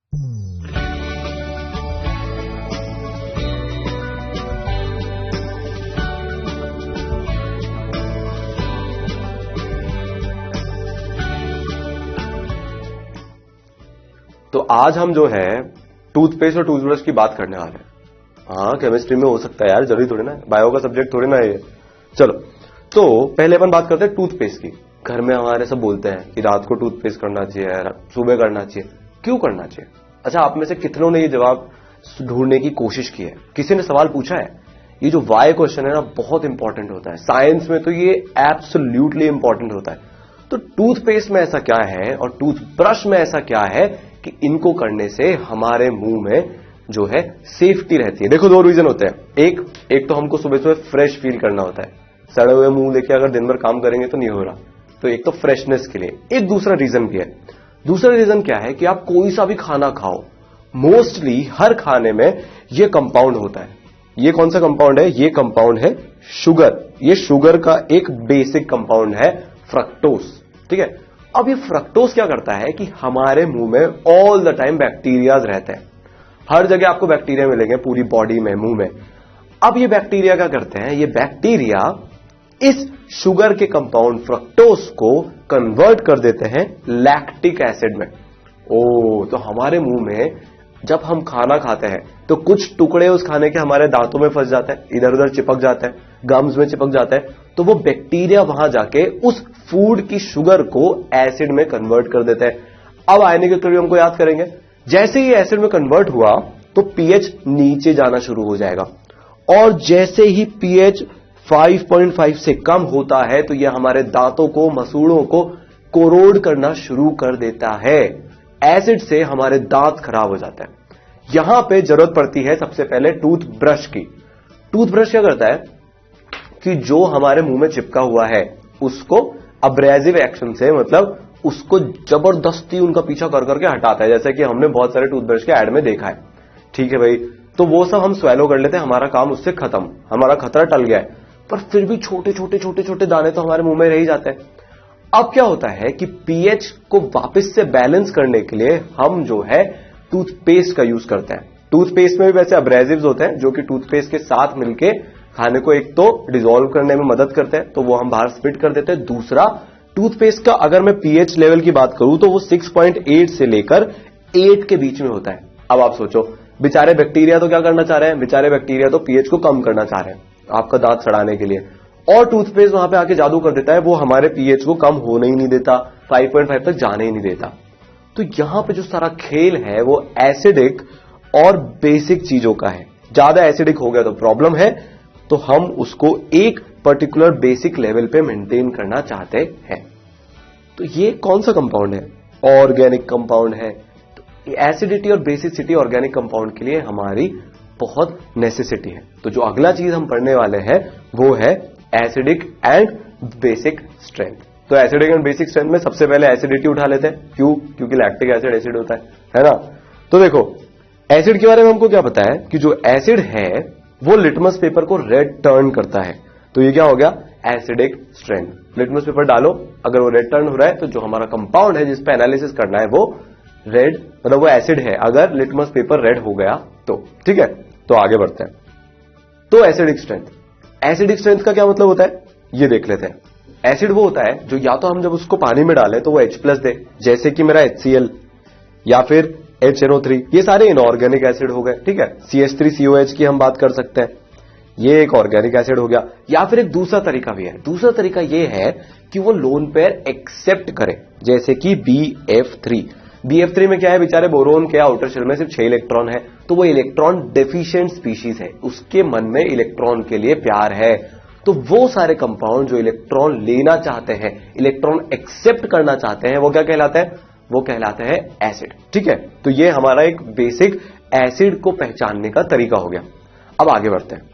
तो आज हम जो है टूथपेस्ट और टूथब्रश की बात करने वाले हैं। हाँ, केमिस्ट्री में हो सकता है यार, जरूरी थोड़ी ना, बायो का सब्जेक्ट थोड़ी ना है ये। चलो, तो पहले अपन बात करते हैं टूथपेस्ट की। घर में हमारे सब बोलते हैं कि रात को टूथपेस्ट करना चाहिए, सुबह करना चाहिए। क्यों करना चाहिए? अच्छा, आप में से कितनों ने ये जवाब ढूंढने की कोशिश की है? किसी ने सवाल पूछा है? ये जो वाई क्वेश्चन है ना, बहुत इंपॉर्टेंट होता है साइंस में, तो ये एब्सोल्युटली इंपॉर्टेंट होता है। तो टूथपेस्ट में ऐसा क्या है और टूथब्रश में ऐसा क्या है कि इनको करने से हमारे मुंह में जो है सेफ्टी रहती है? देखो, दो रीजन होते हैं। एक तो हमको सुबह सुबह फ्रेश फील करना होता है। सड़े हुए मुंह लेके अगर दिन भर काम करेंगे तो नहीं हो रहा, तो एक तो फ्रेशनेस के लिए। एक दूसरा रीजन भी है। दूसरा रीजन क्या है कि आप कोई सा भी खाना खाओ, मोस्टली हर खाने में ये कंपाउंड होता है। ये कौन सा कंपाउंड है? ये कंपाउंड है शुगर। ये शुगर का एक बेसिक कंपाउंड है, फ्रक्टोज। ठीक है। अब ये फ्रक्टोज क्या करता है कि हमारे मुंह में ऑल द टाइम बैक्टीरियाज रहते हैं। हर जगह आपको बैक्टीरिया मिलेंगे, पूरी बॉडी में, मुंह में। अब ये बैक्टीरिया क्या करते हैं? ये बैक्टीरिया इस शुगर के कंपाउंड फ्रक्टोज को कन्वर्ट कर देते हैं लैक्टिक एसिड में। तो हमारे मुंह में जब हम खाना खाते हैं तो कुछ टुकड़े उस खाने के हमारे दांतों में फंस जाते हैं, इधर उधर चिपक जाते हैं, गम्स में चिपक जाते हैं। तो वो बैक्टीरिया वहां जाके उस फूड की शुगर को एसिड में कन्वर्ट कर देते हैं। अब आयनिक इक्विलिब्रियम को याद करेंगे। जैसे ही एसिड में कन्वर्ट हुआ तो पीएच नीचे जाना शुरू हो जाएगा, और जैसे ही पीएच 5.5 से कम होता है तो यह हमारे दांतों को, मसूड़ों को कोरोड करना शुरू कर देता है। एसिड से हमारे दांत खराब हो जाते हैं। यहां पे जरूरत पड़ती है सबसे पहले टूथब्रश की। टूथब्रश क्या करता है कि जो हमारे मुंह में चिपका हुआ है उसको अब्रेसिव एक्शन से, मतलब उसको जबरदस्ती उनका पीछा कर करके हटाता है। जैसे कि हमने बहुत सारे टूथब्रश के ऐड में देखा है। ठीक है भाई, तो वो सब हम स्वेलो कर लेते हैं, हमारा काम उससे खत्म, हमारा खतरा टल गया है। पर फिर भी छोटे छोटे छोटे छोटे दाने तो हमारे मुंह में रह ही जाते हैं। अब क्या होता है कि पीएच को वापस से बैलेंस करने के लिए हम जो है टूथपेस्ट का यूज करते हैं। टूथपेस्ट में भी वैसे अब्रेसिव्स होते हैं जो कि टूथपेस्ट के साथ मिलके खाने को एक तो डिसॉल्व करने में मदद करते हैं, तो वो हम बाहर स्पिट कर देते हैं। दूसरा, टूथपेस्ट का अगर मैं पीएच लेवल की बात करूं तो वो 6.8 से लेकर 8 के बीच में होता है। अब आप सोचो, बेचारे बैक्टीरिया तो क्या करना चाह रहे हैं? बेचारे बैक्टीरिया तो पीएच को कम करना चाह रहे हैं आपका दांत सड़ाने के लिए, और टूथपेस्ट वहां पे आके जादू कर देता है, वो हमारे पीएच को कम होने ही नहीं देता, 5.5 तक जाने ही नहीं देता। तो यहां पे जो सारा खेल है वो एसिडिक और बेसिक चीजों का है। ज्यादा एसिडिक हो गया तो प्रॉब्लम है, तो हम उसको एक पर्टिकुलर बेसिक लेवल पे मेंटेन करना चाहते हैं। तो ये कौन सा कंपाउंड है? ऑर्गेनिक कंपाउंड है। तो एसिडिटी और बेसिसिटी ऑर्गेनिक कंपाउंड के लिए हमारी बहुत नेसेसिटी है। तो जो अगला चीज हम पढ़ने वाले हैं वो है एसिडिक एंड बेसिक स्ट्रेंथ। तो एसिडिक एंड बेसिक स्ट्रेंथ में सबसे पहले एसिडिटी उठा लेते हैं। क्यों? क्योंकि लैक्टिक एसिड एसिड होता है ना। तो देखो, एसिड के बारे में हमको क्या पता है कि जो एसिड है वो लिटमस पेपर को रेड टर्न करता है। तो ये क्या हो गया? Acidic strength. लिटमस पेपर डालो, अगर वो रेड टर्न हो रहा है तो जो हमारा कंपाउंड है जिस पे एनालिसिस करना है वो रेड, मतलब वो एसिड है अगर लिटमस पेपर रेड हो गया तो। ठीक है, तो आगे बढ़ते हैं। तो एसिडिक स्ट्रेंथ, एसिडिक स्ट्रेंथ का क्या मतलब होता है ये देख लेते हैं। एसिड वो होता है जो या तो हम जब उसको पानी में डालें तो वो H+ दे, जैसे कि मेरा HCl या फिर HNO3, ये सारे इनऑर्गेनिक एसिड हो गए। ठीक है, CH3COH की हम बात कर सकते हैं, ये एक ऑर्गेनिक एसिड हो गया। या फिर एक दूसरा तरीका भी है। दूसरा तरीका ये है कि वो लोन पेयर एक्सेप्ट करे, जैसे कि BF3। BF3 में क्या है? बेचारे बोरोन के आउटर शेल में सिर्फ 6 इलेक्ट्रॉन है, तो वो इलेक्ट्रॉन डेफिशिएंट स्पीशीज है, उसके मन में इलेक्ट्रॉन के लिए प्यार है। तो वो सारे कंपाउंड जो इलेक्ट्रॉन लेना चाहते हैं, इलेक्ट्रॉन एक्सेप्ट करना चाहते हैं, वो क्या कहलाते हैं? वो कहलाते हैं एसिड। ठीक है, तो ये हमारा एक बेसिक एसिड को पहचानने का तरीका हो गया। अब आगे बढ़ते हैं।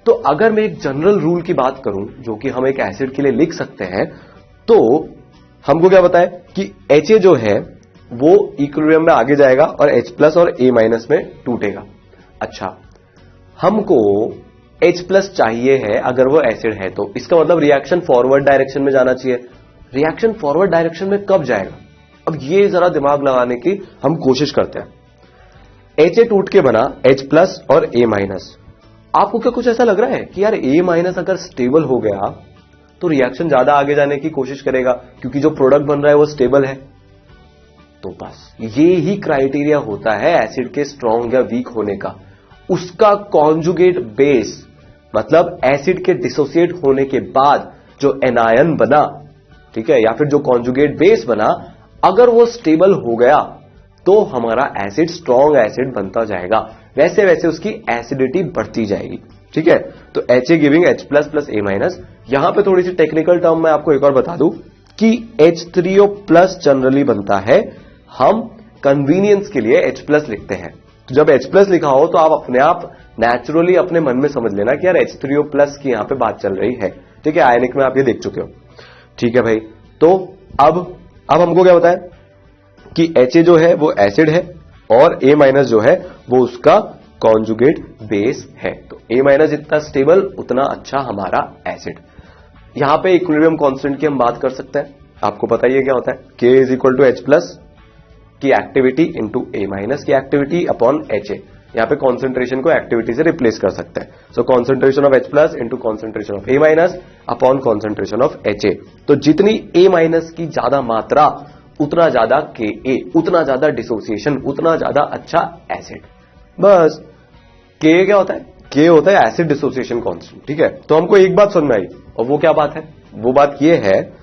तो अगर मैं एक जनरल रूल की बात करूं जो कि हम एक एसिड के लिए लिख सकते हैं, तो हमको क्या पता है कि Ha जो है वो इक्विलिब्रियम में आगे जाएगा और H+ और A- में टूटेगा। अच्छा, हमको H+ चाहिए है अगर वो एसिड है, तो इसका मतलब रिएक्शन फॉरवर्ड डायरेक्शन में जाना चाहिए। रिएक्शन फॉरवर्ड डायरेक्शन में कब जाएगा? अब ये जरा दिमाग लगाने की हम कोशिश करते हैं। HA टूट के बना H+ और A-। आपको क्या कुछ ऐसा लग रहा है कि यार A- अगर स्टेबल हो गया तो रिएक्शन ज्यादा आगे जाने की कोशिश करेगा क्योंकि जो प्रोडक्ट बन रहा है वो स्टेबल है? तो बस ये ही क्राइटेरिया होता है एसिड के स्ट्रॉन्ग या वीक होने का। उसका कॉन्जुगेट बेस, मतलब एसिड के डिसोसिएट होने के बाद जो एनायन बना, ठीक है, या फिर जो कॉन्जुगेट बेस बना, अगर वो स्टेबल हो गया तो हमारा एसिड स्ट्रॉन्ग एसिड बनता जाएगा। वैसे वैसे उसकी एसिडिटी बढ़ती जाएगी। ठीक है, तो HA गिविंग H+ + A-। यहां पे थोड़ी सी टेक्निकल टर्म मैं आपको एक और बता दूं कि H3O+ जनरली बनता है, हम कन्वीनियंस के लिए H+ लिखते हैं। तो जब H+ लिखा हो तो आप अपने आप नेचुरली अपने मन में समझ लेना कि यार H3O+ की यहां पे बात चल रही है। ठीक है, आयनिक में आप ये देख चुके हो। ठीक है भाई, तो अब हमको क्या बताया कि HA जो है वो एसिड है और A- जो है वो उसका कॉन्जुगेट बेस है। तो A- जितना स्टेबल उतना अच्छा हमारा एसिड। यहां पे इक्विलिब्रियम कांस्टेंट की हम बात कर सकते हैं। आपको पता ही है क्या होता है, K = H+ की एक्टिविटी इंटू A- की एक्टिविटी अपॉन HA। यहां पे कॉन्सेंट्रेशन को एक्टिविटी से रिप्लेस कर सकते हैं। सो concentration of H+ into concentration of A- upon concentration of HA। तो जितनी A- की ज्यादा मात्रा उतना ज्यादा Ka, उतना ज्यादा डिसोसिएशन, उतना ज्यादा अच्छा एसिड। बस Ka क्या होता है? K होता है एसिड डिसोसिएशन कांस्टेंट। ठीक है, तो हमको एक बात समझ में आई, और वो क्या बात है? वो बात ये है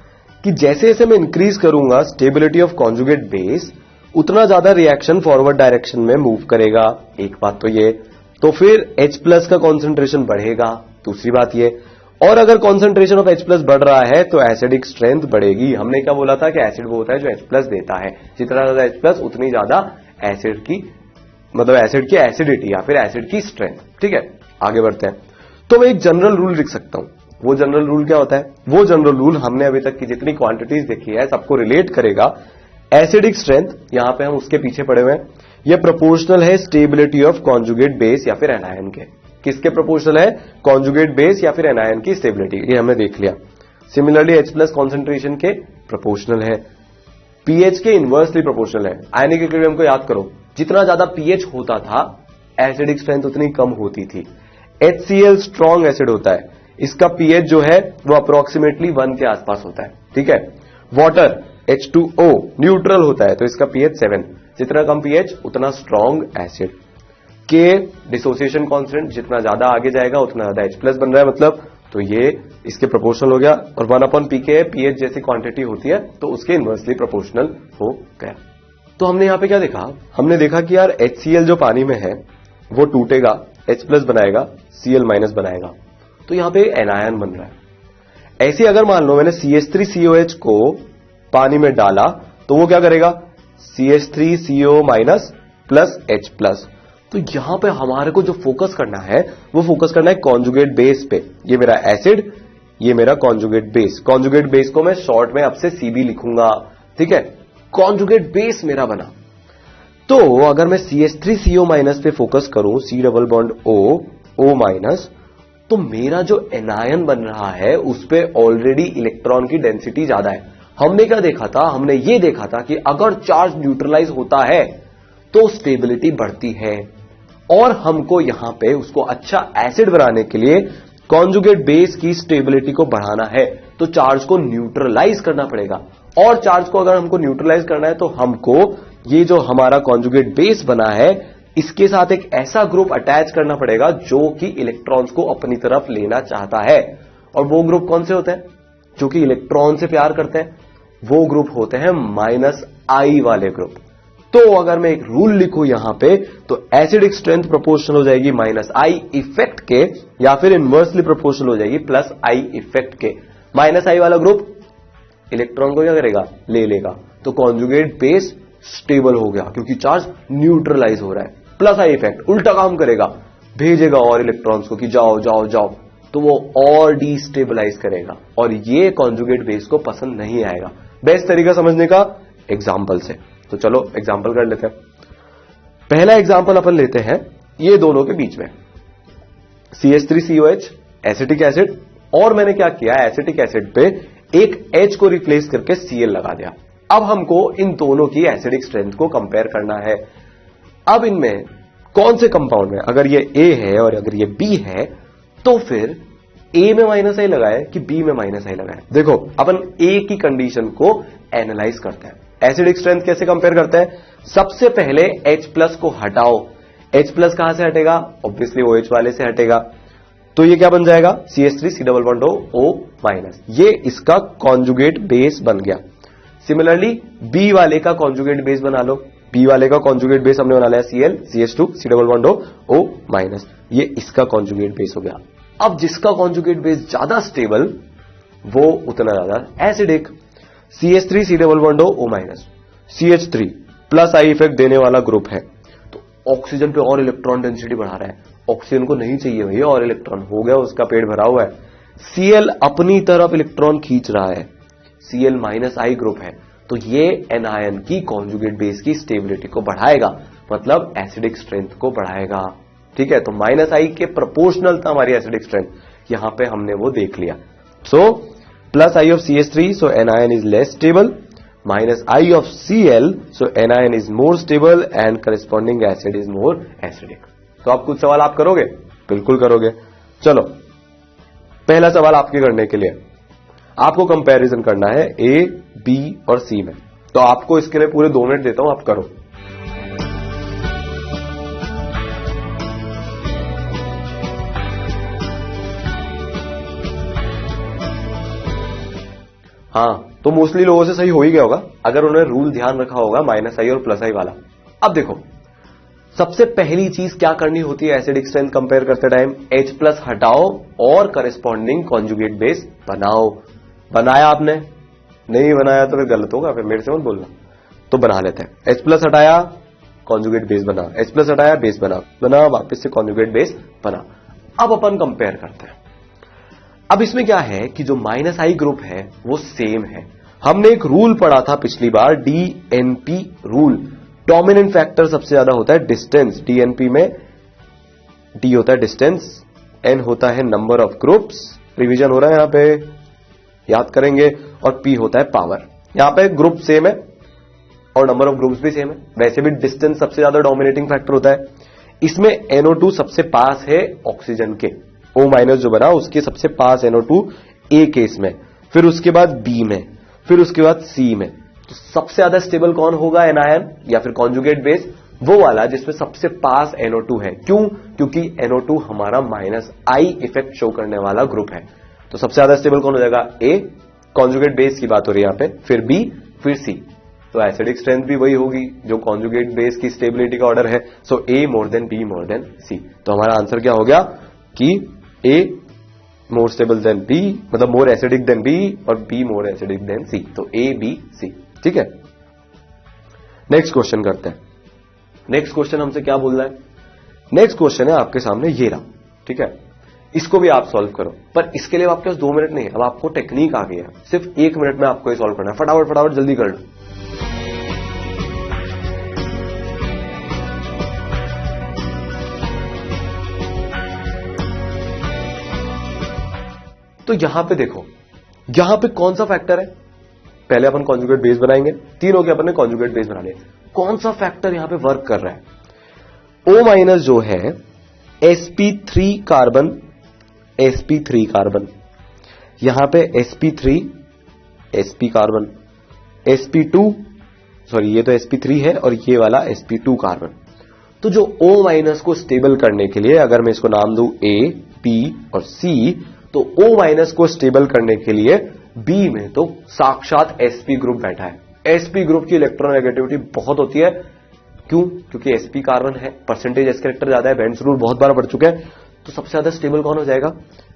कि जैसे जैसे मैं इंक्रीज करूंगा स्टेबिलिटी ऑफ कॉन्जुगेट बेस, उतना ज्यादा रिएक्शन फॉरवर्ड डायरेक्शन में मूव करेगा। एक बात तो ये, तो फिर H+ का कॉन्सेंट्रेशन बढ़ेगा। दूसरी बात ये, और अगर कॉन्सेंट्रेशन ऑफ H+ बढ़ रहा है तो एसिडिक स्ट्रेंथ बढ़ेगी। हमने क्या बोला था कि एसिड वो होता है जो H+ देता है। जितना ज्यादा H+ उतनी ज्यादा एसिड की, मतलब एसिड की एसिडिटी या फिर एसिड की स्ट्रेंथ। ठीक है, आगे बढ़ते हैं। तो मैं एक जनरल रूल लिख सकता हूं। वो जनरल रूल क्या होता है? वो जनरल रूल हमने अभी तक की जितनी क्वांटिटीज देखी है सबको रिलेट करेगा। एसिडिक स्ट्रेंथ, यहां पे हम उसके पीछे पड़े हुए हैं, ये प्रोपोर्शनल है स्टेबिलिटी ऑफ कॉन्जुगेट बेस या फिर एनायन के। किसके प्रोपोर्शनल है? कॉन्जुगेट बेस या फिर एनायन की स्टेबिलिटी। ये हमने देख लिया। सिमिलरली H+ कॉन्सेंट्रेशन के प्रोपोर्शनल है, पीएच के इनवर्सली प्रोपोर्शनल है। आयनिक इक्विलिब्रियम को याद करो, जितना ज्यादा पीएच होता था एसिडिक स्ट्रेंथ उतनी कम होती थी। HCl स्ट्रॉन्ग एसिड होता है, इसका पीएच जो है वो अप्रोक्सीमेटली 1 के आसपास होता है। ठीक है, वाटर H2O न्यूट्रल होता है तो इसका पीएच 7। जितना कम पीएच उतना स्ट्रॉन्ग एसिड। के डिसोसिएशन कांस्टेंट, जितना ज्यादा आगे जाएगा उतना ज्यादा H+ बन रहा है, मतलब तो ये इसके प्रोपोर्शनल हो गया। और 1/pK पीएच जैसी क्वांटिटी होती है तो उसके इनवर्सली प्रोपोर्शनल हो गया। तो हमने यहां पे क्या देखा? हमने देखा कि यार HCl जो पानी में है वो टूटेगा, H+ बनाएगा, Cl- बनाएगा, तो यहां पे एनायन बन रहा है। ऐसे अगर मान लो मैंने CH3COH को पानी में डाला तो वो क्या करेगा? CH3CO- plus H+। तो यहां पे हमारे को जो फोकस करना है वो फोकस करना है कॉन्जुगेट बेस पे। ये मेरा एसिड, ये मेरा कॉन्जुगेट बेस। कॉन्जुगेट बेस को मैं शॉर्ट में अब से CB लिखूंगा। ठीक है, कॉन्जुगेट बेस मेरा बना। तो अगर मैं CH3CO- पे फोकस करूं, C+O, तो मेरा जो एनायन बन रहा है उस पे ऑलरेडी इलेक्ट्रॉन की डेंसिटी ज्यादा है। हमने क्या देखा था? हमने ये देखा था कि अगर चार्ज न्यूट्रलाइज होता है तो स्टेबिलिटी बढ़ती है, और हमको यहां पे उसको अच्छा एसिड बनाने के लिए कॉन्जुगेट बेस की स्टेबिलिटी को बढ़ाना है, तो चार्ज को न्यूट्रलाइज करना पड़ेगा। और चार्ज को अगर हमको न्यूट्रलाइज करना है तो हमको ये जो हमारा कॉन्जुगेट बेस बना है इसके साथ एक ऐसा ग्रुप अटैच करना पड़ेगा जो कि इलेक्ट्रॉन्स को अपनी तरफ लेना चाहता है। और वो ग्रुप कौन से होते हैं? जो कि इलेक्ट्रॉन से प्यार करते हैं। वो ग्रुप होते हैं -I वाले ग्रुप। तो अगर मैं एक रूल लिखूं यहां पे, तो एसिडिक स्ट्रेंथ प्रोपोर्शनल हो जाएगी -I इफेक्ट के, या फिर इनवर्सली प्रोपोर्शनल हो जाएगी +I इफेक्ट के। -I वाला ग्रुप इलेक्ट्रॉन को क्या करेगा? ले लेगा। तो कॉन्जुगेट बेस स्टेबल हो गया क्योंकि चार्ज न्यूट्रलाइज हो रहा है। +I इफेक्ट उल्टा काम करेगा, भेजेगा और इलेक्ट्रॉन्स को कि जाओ जाओ जाओ, तो वो और डिस्टेबलाइज करेगा, और ये कॉन्जुगेट बेस को पसंद नहीं आएगा। बेस्ट तरीका समझने का एग्जाम्पल से, तो चलो एग्जाम्पल कर लेते हैं। पहला एग्जाम्पल अपन लेते हैं ये दोनों के बीच में, CH3COH एसिटिक एसिड, और मैंने क्या किया? एसिटिक एसिड पे एक H को रिप्लेस करके Cl लगा दिया। अब हमको इन दोनों की एसिडिक स्ट्रेंथ को कंपेयर करना है। अब इनमें कौन से कंपाउंड में अगर ये ए है और अगर ये बी है तो फिर ए में माइनस आई लगाए कि बी में माइनस आई लगाए। देखो अपन ए की कंडीशन को एनालाइज करते हैं। एसिडिक स्ट्रेंथ कैसे कंपेयर करते हैं? सबसे पहले H प्लस को हटाओ। H प्लस कहां से हटेगा? ऑब्वियसली OH वाले से हटेगा। तो ये क्या बन जाएगा? CH3 C double bond O minus. ये इसका कॉन्जुगेट बेस बन गया। सिमिलरली बी वाले का कॉन्जुगेट बेस बना लो। बी वाले का कॉन्जुगेट बेस हमने बना लिया Cl CH2 C double bond O minus. ये इसका कॉन्जुगेट बेस हो गया। अब जिसका कॉन्जुगेट बेस ज्यादा स्टेबल वो उतना ज्यादा acidic. CH3 C double bond O minus, CH3 plus I effect देने वाला ग्रुप है तो ऑक्सीजन पे और इलेक्ट्रॉन डेंसिटी बढ़ा रहा है। ऑक्सीजन को नहीं चाहिए भैया और इलेक्ट्रॉन, हो गया उसका पेट भरा हुआ है। Cl अपनी तरफ इलेक्ट्रॉन खींच रहा है, Cl माइनस आई ग्रुप है तो ये एनायन की कॉन्जुगेट बेस की स्टेबिलिटी को बढ़ाएगा, मतलब एसिडिक स्ट्रेंथ को बढ़ाएगा। ठीक है, तो माइनस आई के प्रोपोर्शनल था हमारी एसिडिक स्ट्रेंथ, यहां पे हमने वो देख लिया। So plus I of CH3 so anion is less stable, minus I of Cl so anion is more stable and corresponding acid is more acidic. तो आप कुछ सवाल आप करोगे? बिल्कुल करोगे। चलो पहला सवाल आपके करने के लिए आपको कंपैरिजन करना है A, B और C में। तो आपको इसके लिए पूरे 2 मिनट देता हूं, आप करो। हाँ, तो मोस्टली लोगों से सही हो ही गया होगा अगर उन्होंने रूल ध्यान रखा होगा माइनस आई और प्लस आई वाला। अब देखो सबसे पहली चीज क्या करनी होती है एसिडिक स्ट्रेंथ कंपेयर करते टाइम? H प्लस हटाओ और करस्पॉन्डिंग कॉन्जुगेट बेस बनाओ। बनाया आपने? नहीं बनाया तो फिर गलत होगा, फिर मेरे से मत बोलना। तो बना लेते हैं। H प्लस हटाया कॉन्जुगेट बेस बना, H प्लस हटाया बेस बना वापस से कॉन्जुगेट बेस बना। अब अपन कंपेयर करते हैं। अब इसमें क्या है कि जो माइनस आई ग्रुप है वो सेम है। हमने एक रूल पढ़ा था पिछली बार, DNP रूल। डोमिनेंट फैक्टर सबसे ज्यादा होता है डिस्टेंस। DNP में D होता है डिस्टेंस, N होता है नंबर ऑफ ग्रुप्स, रिवीजन हो रहा है यहां पे, याद करेंगे, और P होता है पावर। यहां पे ग्रुप सेम है और नंबर ऑफ ग्रुप्स भी सेम है। वैसे भी डिस्टेंस सबसे ज्यादा डोमिनेटिंग फैक्टर होता है। इसमें NO2 सबसे पास है ऑक्सीजन के, O माइनस जो बना उसके सबसे पास NO2 A केस में, फिर उसके बाद B में, फिर उसके बाद C में। तो सबसे ज्यादा स्टेबल कौन होगा? एनायन या फिर कॉन्जुगेट बेस, वो वाला जिसमें सबसे पास NO2 है। क्यों? क्योंकि NO2 हमारा माइनस आई इफेक्ट शो करने वाला ग्रुप है। तो सबसे ज्यादा स्टेबल कौन हो जाएगा? A, कॉन्जुगेट बेस की बात हो रही है यहां पे, फिर B, फिर C। तो एसिडिक स्ट्रेंथ भी वही होगी जो कॉन्जुगेट बेस की स्टेबिलिटी का ऑर्डर है। सो A more than B more than C। तो हमारा आंसर क्या हो गया कि A more stable then B, मतलब मोर एसिडिक देन B, और B more acidic then C। तो A, B, C। ठीक है, नेक्स्ट क्वेश्चन करते हैं। नेक्स्ट क्वेश्चन हमसे क्या बोल रहा है? नेक्स्ट क्वेश्चन है आपके सामने ये रहा। ठीक है, इसको भी आप सॉल्व करो, पर इसके लिए आपके पास 2 मिनट नहीं है, अब आपको टेक्निक आ गई है। सिर्फ 1 मिनट में आपको ये सॉल्व करना है। फटाफट फटाफट जल्दी कर लो। तो यहां पे देखो, यहां पे कौन सा फैक्टर है? पहले अपन कॉन्जुगेट बेस बनाएंगे, तीनों के अपन ने कॉन्जुगेट बेस बना लिए। कौन सा फैक्टर यहां पे वर्क कर रहा है? O माइनस जो है sp3 कार्बन, sp3 कार्बन, यहां पे sp3 sp carbon, sp2 sorry ये तो sp3 है और ये वाला sp2 कार्बन। तो जो O माइनस को स्टेबल करने के लिए अगर मैं इसको नाम दूं A, B और C, तो O माइनस को स्टेबल करने के लिए B में तो साक्षात sp ग्रुप बैठा है। sp ग्रुप की इलेक्ट्रोनेगेटिविटी बहुत होती है। क्यों? क्योंकि sp कार्बन है, परसेंटेज s कैरेक्टर ज्यादा है, बेंड्स रूल बहुत बार पढ़ चुके हैं। तो सबसे ज्यादा स्टेबल कौन हो जाएगा?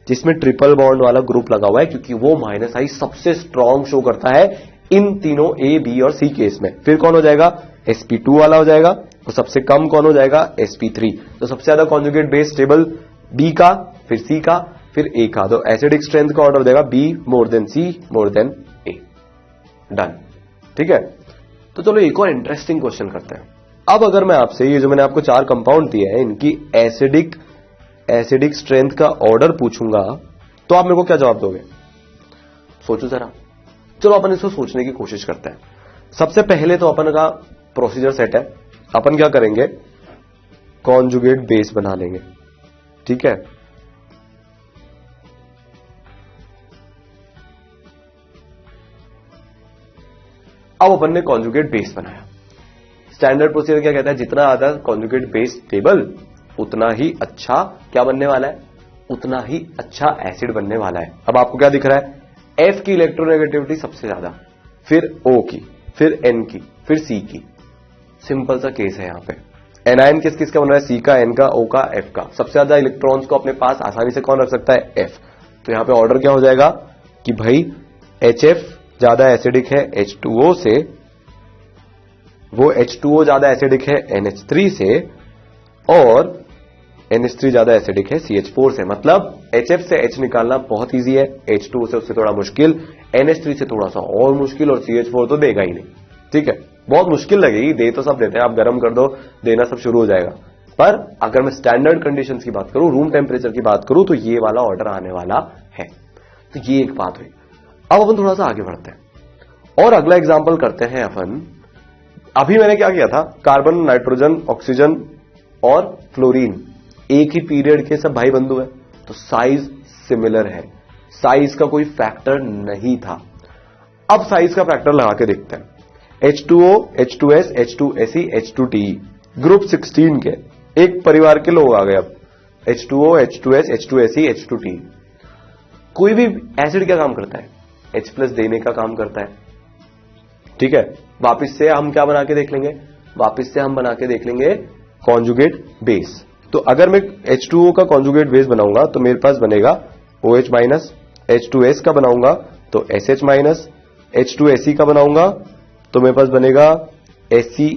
जिसमें ट्रिपल बॉन्ड वाला ग्रुप लगा हुआ है, क्योंकि वो माइनस आई सबसे स्ट्रॉन्ग शो करता है इन तीनों A, B और C केस में। फिर कौन हो जाएगा? sp2 वाला हो जाएगा, और सबसे कम कौन हो जाएगा? sp3। तो सबसे ज्यादा कॉन्जुगेट बेस स्टेबल B का, फिर C का, फिर A का। तो एसिडिक स्ट्रेंथ का ऑर्डर देगा B more than C more than A। Done. ठीक है, तो चलो एक और इंटरेस्टिंग क्वेश्चन करते हैं। अब अगर मैं आपसे ये जो मैंने आपको 4 कंपाउंड दिए हैं इनकी एसिडिक स्ट्रेंथ का ऑर्डर पूछूंगा तो आप मेरे को क्या जवाब दोगे? सोचो जरा। चलो अपन इसको सोचने की कोशिश करते हैं। सबसे पहले तो अपन का प्रोसीजर सेट है। अपन क्या करेंगे, कॉन्जुगेट बेस बना लेंगे। ठीक है, अब अपन ने कॉन्जुगेट बेस बनाया। स्टैंडर्ड प्रोसीजर क्या कहता है, जितना ज्यादा कॉन्जुगेट बेस स्टेबल उतना ही अच्छा क्या बनने वाला है, उतना ही अच्छा एसिड बनने वाला है। अब आपको क्या दिख रहा है, F की इलेक्ट्रोनेगेटिविटी सबसे ज्यादा, फिर O की, फिर N की, फिर C की। सिंपल सा केस है यहां पे। एनायन किस किस का बन रहा है, C का, N का, O का, F का। सबसे ज्यादा इलेक्ट्रॉन्स को अपने पास आसानी से कौन रख सकता है, F। तो यहां पे ऑर्डर क्या हो जाएगा कि भाई HF ज्यादा एसिडिक है H2O से, वो H2O ज्यादा एसिडिक है NH3 से, और NH3 ज्यादा एसिडिक है CH4 से। मतलब HF से H निकालना बहुत इजी है, H2O से उससे थोड़ा मुश्किल, NH3 से थोड़ा सा और मुश्किल, और CH4 तो देगा ही नहीं। ठीक है, बहुत मुश्किल लगेगी, दे तो सब देते हैं, आप गर्म कर दो देना सब शुरू हो जाएगा। पर अगर मैं स्टैंडर्ड कंडीशंस की बात करूं, रूम टेम्परेचर की बात करूं, तो ये वाला ऑर्डर आने वाला है। तो ये एक बात हुई। अब अपन थोड़ा सा आगे बढ़ते हैं और अगला एग्जाम्पल करते हैं अपन। अभी मैंने क्या किया था, कार्बन, नाइट्रोजन, ऑक्सीजन और फ्लोरीन एक ही पीरियड के सब भाई बंधु है, तो साइज सिमिलर है, साइज का कोई फैक्टर नहीं था। अब साइज का फैक्टर लगा के देखते हैं। H2O, H2S, H2Se, H2Te, group 16 के एक परिवार के लोग आ गए। अब H2O, H2S, H2Se, H2Te। कोई भी एसिड क्या काम करता है, H+ देने का काम करता है। ठीक है, वापिस से हम क्या बना के देख लेंगे, वापिस से हम बना के देख लेंगे कॉन्जुगेट बेस। तो अगर मैं H2O का कॉन्जुगेट बेस बनाऊंगा तो मेरे पास बनेगा OH-, H2S का बनाऊंगा तो SH-, H2Se का बनाऊंगा तो मेरे पास बनेगा HSE-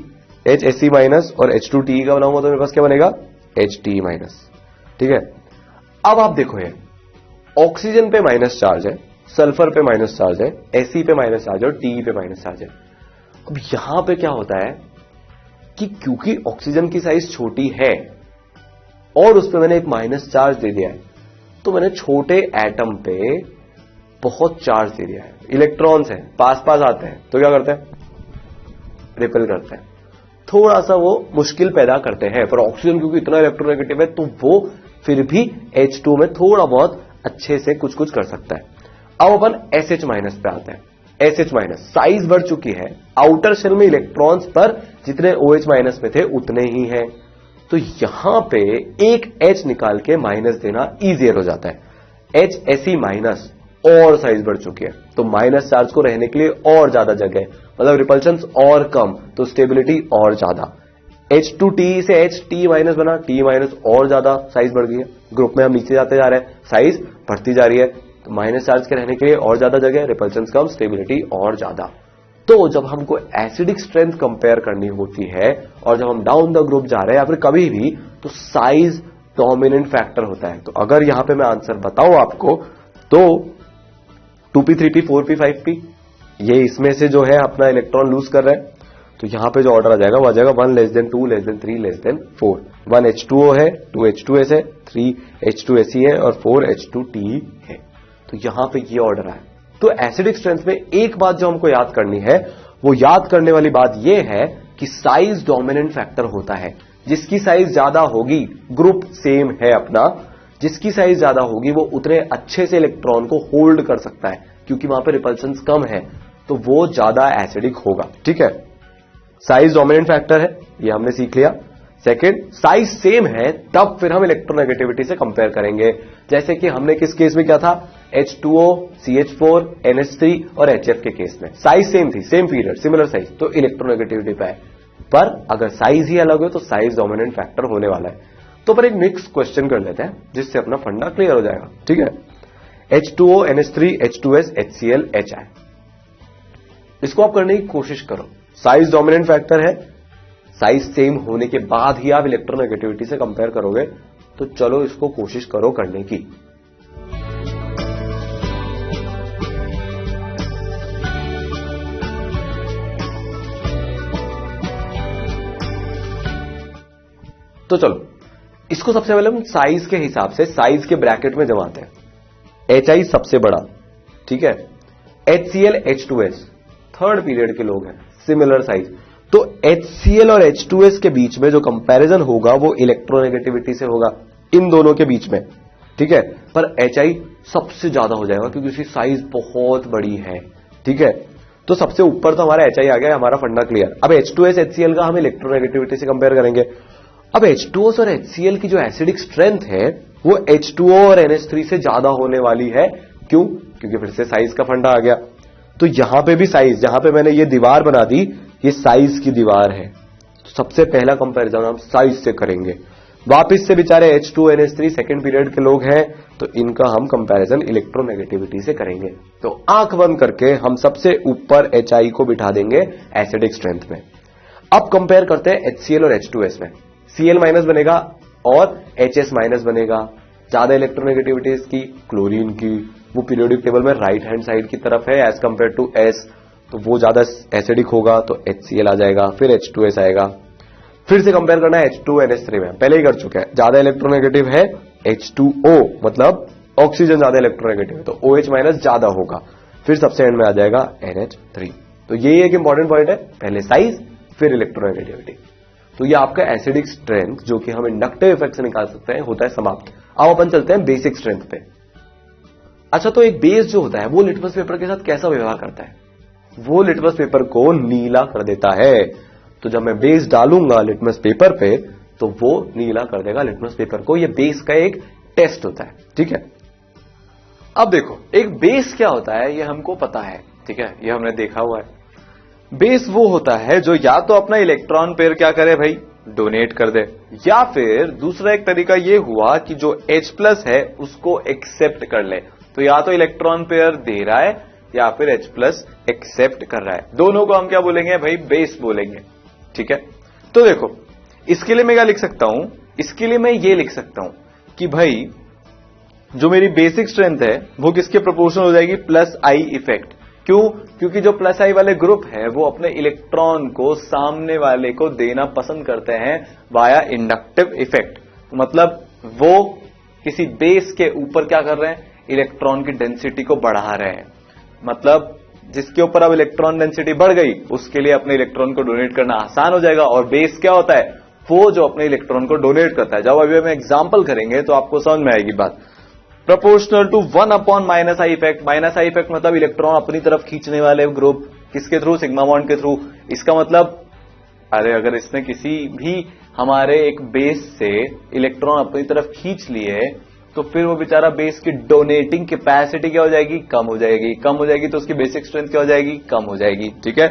और H2Te का बनाऊंगा तो मेरे पास क्या बनेगा, HTE-। ठीक है, अब आप देखो ये ऑक्सीजन पे माइनस चार्ज है, सल्फर पे माइनस चार्ज है, Fe पे माइनस चार्ज है और Te पे माइनस चार्ज है। अब यहां पे क्या होता है कि क्योंकि ऑक्सीजन की साइज छोटी है और उस पर मैंने एक माइनस चार्ज दे दिया है, तो मैंने छोटे एटम पे बहुत चार्ज दे दिया है। इलेक्ट्रॉन्स हैं, पास पास आते हैं तो क्या करते हैं, रिपेल करते हैं, थोड़ा सा वो मुश्किल पैदा करते हैं। पर ऑक्सीजन क्योंकि इतना इलेक्ट्रोनेगेटिव है तो वो फिर भी H2 में थोड़ा बहुत अच्छे से कुछ कुछ कर सकता है। अब अपन SH- पे आते हैं। SH- साइज बढ़ चुकी है, आउटर शेल में इलेक्ट्रॉन्स पर जितने OH- में थे उतने ही हैं, तो यहां पे एक H निकाल के माइनस देना इजियर हो जाता है। HSE- और साइज बढ़ चुकी है, तो माइनस चार्ज को रहने के लिए और ज्यादा जगह, मतलब रिपल्शंस और कम, तो स्टेबिलिटी और ज्यादा। H2Te से HT- बना, T- और ज्यादा साइज बढ़ गई है। ग्रुप में हम नीचे जाते जा रहे हैं, साइज बढ़ती जा रही है, तो माइनस चार्ज के रहने के लिए और ज्यादा जगह, रिपल्शंस कम, स्टेबिलिटी और ज्यादा। तो जब हमको एसिडिक स्ट्रेंथ कंपेयर करनी होती है और जब हम डाउन द ग्रुप जा रहे हैं या फिर कभी भी, तो साइज डोमिनेंट फैक्टर होता है। तो अगर यहां पे मैं आंसर बताऊं आपको, तो 2p, 3p, 4p, 5p ये इसमें से जो है अपना इलेक्ट्रॉन लूज कर रहा है, तो यहां पे जो ऑर्डर आ जाएगा वो आ जाएगा 1 <2 <3 3 4। 1 H2O है, 2 H2S है, 3 H2Se है और 4 H2Te है। तो यहां पे ये ऑर्डर आया। तो एसिडिक स्ट्रेंथ में एक बात जो हमको याद करनी है, वो याद करने वाली बात ये है कि साइज डोमिनेंट फैक्टर होता है। जिसकी साइज ज्यादा होगी, ग्रुप सेम है अपना, जिसकी साइज ज्यादा होगी वो उतने अच्छे से इलेक्ट्रॉन को होल्ड कर सकता है, क्योंकि वहां पे रिपल्शंस कम है, तो वो ज्यादा एसिडिक होगा। ठीक है, साइज डोमिनेंट फैक्टर है, ये हमने सीख लिया। सेकंड, साइज सेम है तब फिर हम इलेक्ट्रोनेगेटिविटी से कंपेयर करेंगे। जैसे कि हमने किस केस में किया था, H2O, CH4, NH3 और HF के केस में साइज सेम थी, सेम पीरियड, सिमिलर साइज, तो इलेक्ट्रोनेगेटिविटी पे है। पर अगर साइज ही अलग हो तो साइज डोमिनेंट फैक्टर होने वाला है। तो पर एक नेक्स्ट क्वेश्चन कर लेते हैं जिससे अपना फंडा क्लियर हो जाएगा। ठीक है, H2O, NH3, H2S, HCl, HI, इसको आप करने की कोशिश करो। साइज डोमिनेंट फैक्टर है, साइज सेम होने के बाद ही आप इलेक्ट्रोनेगेटिविटी से कंपेयर करोगे, तो चलो इसको कोशिश करो करने की। तो चलो इसको सबसे पहले हम साइज के हिसाब से, साइज के ब्रैकेट में जमाते हैं। HI सबसे बड़ा, ठीक है, HCl, H2S थर्ड पीरियड के लोग हैं, सिमिलर साइज, तो HCl और H2S के बीच में जो कंपैरिजन होगा वो इलेक्ट्रोनेगेटिविटी से होगा, इन दोनों के बीच में, ठीक है। पर HI सबसे ज्यादा हो जाएगा क्योंकि उसकी साइज बहुत बड़ी है, ठीक है। तो सबसे ऊपर तो हमारा HI आ गया, हमारा फंडा क्लियर। अब H2S HCl का हम इलेक्ट्रोनेगेटिविटी से कंपेयर करेंगे। अब H2S और HCl की जो एसिडिक स्ट्रेंथ है वो H2O और NH3 से ज्यादा होने वाली है। क्यों? क्योंकि फिर से साइज का फंडा आ गया। तो यहां पे भी साइज, जहां पे मैंने ये दीवार बना दी, ये साइज की दीवार है, तो सबसे पहला कंपैरिजन हम साइज से करेंगे। वापिस से बेचारे H2 NH3 सेकंड पीरियड के लोग हैं, तो इनका हम कंपैरिजन इलेक्ट्रोनेगेटिविटी से करेंगे। तो आंख बंद करके हम सबसे ऊपर HI को बिठा देंगे एसिडिक स्ट्रेंथ में। अब कंपेयर करते हैं HCl और H2S में। Cl माइनस बनेगा और HS माइनस बनेगा। ज्यादा इलेक्ट्रोनेगेटिविटी इसकी क्लोरीन की, वो पीरियोडिक टेबल में राइट हैंड साइड की तरफ है एज कंपेयर टू S, तो वो ज्यादा एसिडिक होगा, तो HCl आ जाएगा, फिर H2S आएगा। फिर से कंपेयर करना है H2 NH3 में, पहले ही कर चुके हैं। ज्यादा इलेक्ट्रोनेगेटिव है H2O, मतलब ऑक्सीजन ज्यादा इलेक्ट्रोनेगेटिव है, तो OH माइनस ज्यादा होगा। फिर सबसे एंड में आ जाएगा NH3। तो ये एक इंपॉर्टेंट पॉइंट है, पहले साइज फिर इलेक्ट्रोनेगेटिविटी। तो ये आपका एसिडिक स्ट्रेंथ, जो कि हम इंडक्टिव इफेक्ट से निकाल सकते हैं, होता है समाप्त। अब अपन चलते हैं बेसिक स्ट्रेंथ पे। अच्छा, तो एक बेस जो होता है वो लिटमस पेपर के साथ कैसा व्यवहार करता है? वो लिटमस पेपर को नीला कर देता है। तो जब मैं बेस डालूंगा लिटमस पेपर पे तो वो नीला कर देगा लिटमस पेपर को। ये बेस का एक टेस्ट होता है, ठीक है। अब देखो, एक बेस क्या होता है ये हमको पता है, ठीक है, ये हमने देखा हुआ है। बेस वो होता है जो या तो अपना इलेक्ट्रॉन पेयर क्या करे भाई, डोनेट कर दे, या फिर दूसरा एक तरीका ये हुआ कि जो H+ है उसको एक्सेप्ट कर ले। तो या तो इलेक्ट्रॉन पेयर दे रहा है या फिर H+ एक्सेप्ट कर रहा है, दोनों को हम क्या बोलेंगे भाई, बेस बोलेंगे, ठीक है। तो देखो, इसके लिए मैं क्या लिख सकता हूं, इसके लिए मैं ये लिख सकता हूं कि भाई जो मेरी बेसिक स्ट्रेंथ है वो किसके प्रोपोर्शनल हो जाएगी, +I इफेक्ट। क्यों? क्योंकि जो +I वाले ग्रुप है वो अपने इलेक्ट्रॉन को सामने वाले को देना पसंद करते हैं वाया इंडक्टिव इफेक्ट। मतलब वो किसी बेस के ऊपर क्या कर रहे हैं, इलेक्ट्रॉन की डेंसिटी को बढ़ा रहे हैं। मतलब जिसके ऊपर अब इलेक्ट्रॉन डेंसिटी बढ़ गई उसके लिए अपने इलेक्ट्रॉन को डोनेट करना आसान हो जाएगा। और बेस क्या होता है, वो जो अपने इलेक्ट्रॉन को डोनेट करता है। जब अभी हम एग्जांपल करेंगे तो आपको समझ में आएगी बात। Proportional to 1/- I effect. -I effect मतलब इलेक्ट्रॉन अपनी तरफ खींचने वाले ग्रुप, किसके थ्रू, सिग्मा बॉन्ड के थ्रू। इसका मतलब अगर इसने किसी भी हमारे एक बेस से इलेक्ट्रॉन अपनी तरफ खींच लिए तो फिर वो बेचारा बेस की डोनेटिंग कैपेसिटी क्या हो जाएगी, कम हो जाएगी। कम हो जाएगी तो उसकी बेसिक स्ट्रेंथ क्या हो जाएगी, कम हो जाएगी, ठीक है।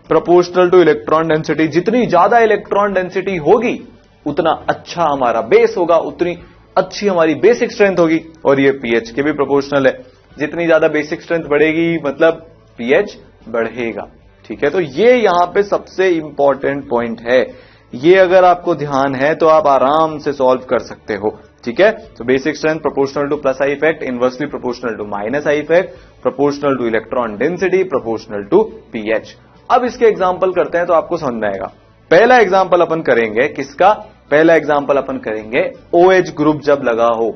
प्रोपोर्शनल टू इलेक्ट्रॉन डेंसिटी, जितनी ज्यादा इलेक्ट्रॉन डेंसिटी होगी उतना अच्छा हमारा बेस होगा, उतनी अच्छी हमारी बेसिक स्ट्रेंथ होगी। और ये पीएच के भी प्रोपोर्शनल है, जितनी ज्यादा बेसिक स्ट्रेंथ बढ़ेगी मतलब पीएच बढ़ेगा, ठीक है। तो ये यहां पे सबसे इंपॉर्टेंट पॉइंट है, ये अगर आपको ध्यान है तो आप आराम से सॉल्व कर सकते हो, ठीक है। तो basic strength proportional to +I effect, inversely proportional to -I effect, proportional to electron density, proportional to pH. अब इसके एग्जांपल करते हैं तो आपको समझ में आएगा। पहला एग्जांपल अपन करेंगे किसका, पहला एग्जांपल अपन करेंगे OH ग्रुप जब लगा हो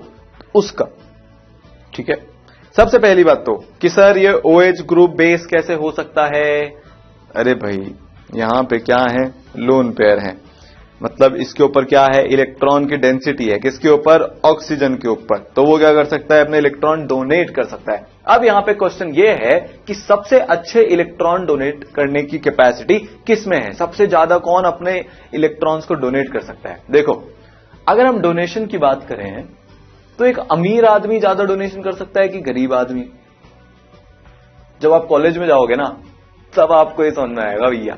उसका, ठीक है। सबसे पहली बात तो कि सर ये OH ग्रुप बेस कैसे हो सकता है। अरे भाई यहां पे क्या है, लोन पेयर है, मतलब इसके ऊपर क्या है, इलेक्ट्रॉन की डेंसिटी है, किसके ऊपर, ऑक्सीजन के ऊपर। तो वो क्या कर सकता है, अपने इलेक्ट्रॉन डोनेट कर सकता है। अब यहां पे क्वेश्चन ये है कि सबसे अच्छे इलेक्ट्रॉन डोनेट करने की कैपेसिटी किस में है, सबसे ज्यादा कौन अपने इलेक्ट्रॉन्स को डोनेट कर सकता है। देखो, अगर हम डोनेशन की बात करें तो एक अमीर आदमी ज्यादा डोनेशन कर सकता है कि गरीब आदमी। जब आप कॉलेज में जाओगे ना तब आपको ये समझ में आएगा भैया,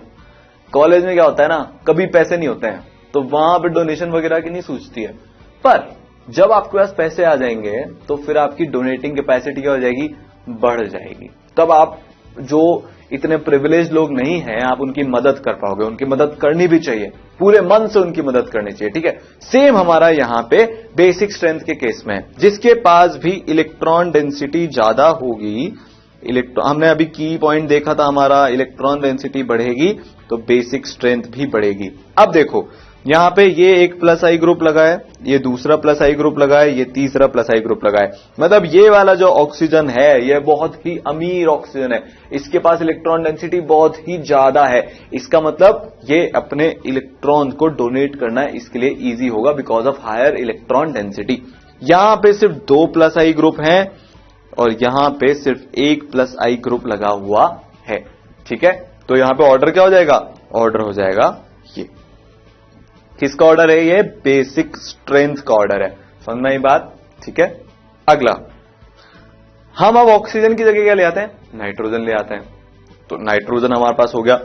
कॉलेज में क्या होता है ना, कभी पैसे नहीं होते हैं तो वहां पे डोनेशन वगैरह की नहीं सूझती है। पर जब आपके पास पैसे आ जाएंगे तो फिर आपकी डोनेटिंग कैपेसिटी क्या हो जाएगी, बढ़ जाएगी। तब आप जो इतने प्रिविलेज लोग नहीं हैं आप उनकी मदद कर पाओगे, उनकी मदद करनी भी चाहिए, पूरे मन से उनकी मदद करनी चाहिए, ठीक है। सेम हमारा यहां पे बेसिक स्ट्रेंथ के केस में, जिसके पास भी इलेक्ट्रॉन डेंसिटी ज्यादा होगी, हमने अभी की पॉइंट देखा था हमारा, इलेक्ट्रॉन डेंसिटी बढ़ेगी तो बेसिक स्ट्रेंथ भी बढ़ेगी। अब देखो, यहां पे ये एक प्लस आई ग्रुप लगा है, ये दूसरा प्लस आई ग्रुप लगा है, ये तीसरा प्लस आई ग्रुप लगा है। मतलब ये वाला जो ऑक्सीजन है ये बहुत ही अमीर ऑक्सीजन है, इसके पास इलेक्ट्रॉन डेंसिटी बहुत ही ज्यादा है। इसका मतलब ये अपने इलेक्ट्रॉन को डोनेट करना इसके लिए इजी होगा because of higher electron density. यहां पे सिर्फ 2 प्लस आई ग्रुप हैं और यहां पे सिर्फ एक प्लस आई ग्रुप लगा हुआ है। ठीक है, तो यहां पे ऑर्डर क्या हो जाएगा? ऑर्डर हो जाएगा ये। किसका ऑर्डर है? ये बेसिक स्ट्रेंथ का ऑर्डर है। समझ में आई बात? ठीक है, अगला हम अब ऑक्सीजन की जगह क्या ले आते हैं? नाइट्रोजन ले आते हैं। तो नाइट्रोजन हमारे पास हो गया,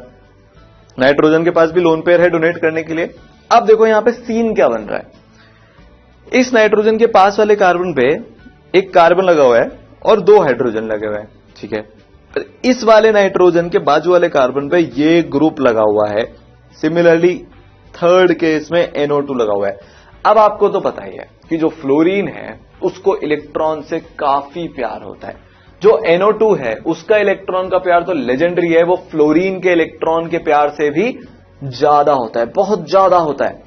नाइट्रोजन के पास भी लोन पेयर है डोनेट करने के लिए। अब देखो यहां पे सीन क्या बन रहा है। इस नाइट्रोजन के पास वाले कार्बन पे एक कार्बन लगा हुआ है और 2 हाइड्रोजन लगे हुए हैं। ठीक है, इस वाले नाइट्रोजन के बाजू वाले कार्बन पे ये ग्रुप लगा हुआ है। सिमिलरली थर्ड केस में NO2 लगा हुआ है। अब आपको तो पता ही है कि जो फ्लोरीन है उसको इलेक्ट्रॉन से काफी प्यार होता है। जो NO2 है उसका इलेक्ट्रॉन का प्यार तो लेजेंडरी है, वो फ्लोरीन के इलेक्ट्रॉन के प्यार से भी ज्यादा होता है, बहुत ज्यादा होता है।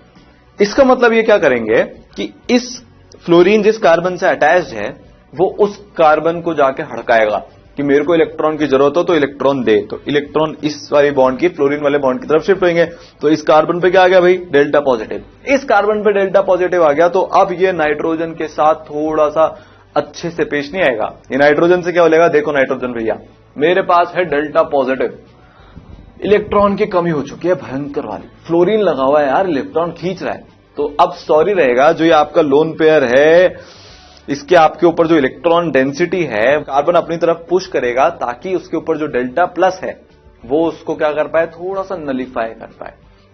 इसका मतलब ये क्या करेंगे कि इस फ्लोरीन जिस कार्बन से अटैच्ड है वो उस कार्बन को जाके हड़काएगा कि मेरे को इलेक्ट्रॉन की जरूरत हो तो इलेक्ट्रॉन दे। तो इलेक्ट्रॉन इस वाली बॉन्ड की फ्लोरीन वाले बॉन्ड की तरफ शिफ्ट होंगे। तो इस कार्बन पे क्या आ गया भाई? Delta positive. इस कार्बन पे डेल्टा पॉजिटिव आ गया तो अब ये नाइट्रोजन के साथ थोड़ा सा अच्छे से पेश नहीं आएगा। ये नाइट्रोजन से क्या बोलेगा? देखो नाइट्रोजन भैया, मेरे पास है डेल्टा पॉजिटिव, इलेक्ट्रॉन की कमी हो चुकी है भयंकर वाली, फ्लोरीन लगा हुआ है यार, इलेक्ट्रॉन खींच रहा है। तो अब सॉरी रहेगा, जो ये आपका लोन पेयर है इसके आपके ऊपर जो इलेक्ट्रॉन डेंसिटी है कार्बन अपनी तरफ पुश करेगा ताकि उसके ऊपर जो डेल्टा प्लस है वो उसको क्या कर पाए? थोड़ा सा नलिफाई कर पाए।